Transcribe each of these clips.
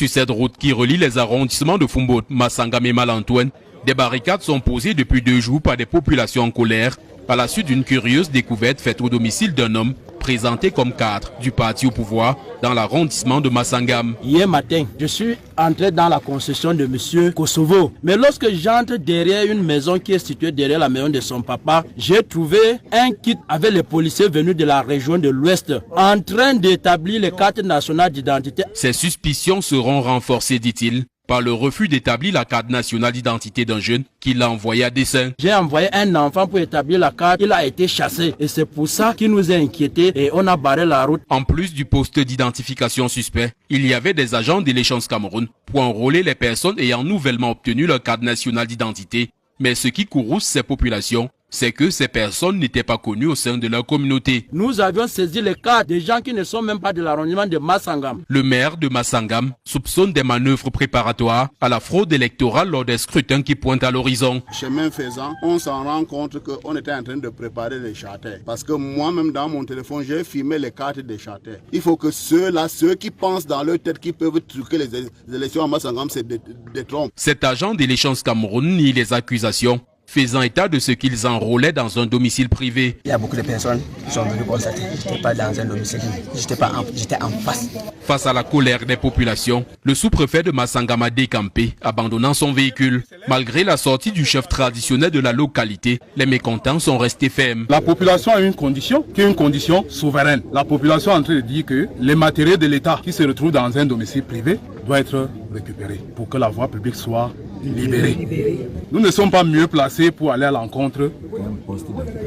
Sur cette route qui relie les arrondissements de Fumbo, Massangam et Malantouen, des barricades sont posées depuis 2 jours par des populations en colère à la suite d'une curieuse découverte faite au domicile d'un homme présenté comme cadre du parti au pouvoir dans l'arrondissement de Massangam. Hier matin, je suis entré dans la concession de M. Kosovo. Mais lorsque j'entre derrière une maison qui est située derrière la maison de son papa, j'ai trouvé un kit avec les policiers venus de la région de l'Ouest en train d'établir les cartes nationales d'identité. Ces suspicions seront renforcées, dit-il, par le refus d'établir la carte nationale d'identité d'un jeune qu'il a envoyé à dessein. J'ai envoyé un enfant pour établir la carte, il a été chassé et c'est pour ça qu'il nous a inquiétés et on a barré la route. En plus du poste d'identification suspect, il y avait des agents de l'Échange Cameroun pour enrôler les personnes ayant nouvellement obtenu leur carte nationale d'identité. Mais ce qui courrouce ces populations, c'est que ces personnes n'étaient pas connues au sein de leur communauté. Nous avions saisi les cartes des gens qui ne sont même pas de l'arrondissement de Massangam. Le maire de Massangam soupçonne des manœuvres préparatoires à la fraude électorale lors des scrutins qui pointent à l'horizon. Chemin faisant, on s'en rend compte qu'on était en train de préparer les charters. Parce que moi-même dans mon téléphone, j'ai filmé les cartes des charters. Il faut que ceux qui pensent dans leur tête qu'ils peuvent truquer les élections à Massangam, c'est des trompes. Cet agent de l'Échange Cameroun nie les accusations, faisant état de ce qu'ils enrôlaient dans un domicile privé. Il y a beaucoup de personnes qui sont venues constater. Je n'étais pas dans un domicile, j'étais en face. Face à la colère des populations, le sous-préfet de Massangam a décampé, abandonnant son véhicule. Malgré la sortie du chef traditionnel de la localité, les mécontents sont restés fermes. La population a une condition, qui est une condition souveraine. La population est en train de dire que les matériels de l'État qui se retrouvent dans un domicile privé doivent être récupérés pour que la voie publique soit libérée. Nous ne sommes pas mieux placés pour aller à l'encontre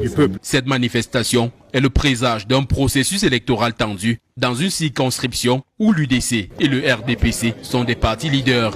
du peuple. Cette manifestation est le présage d'un processus électoral tendu dans une circonscription où l'UDC et le RDPC sont des partis leaders.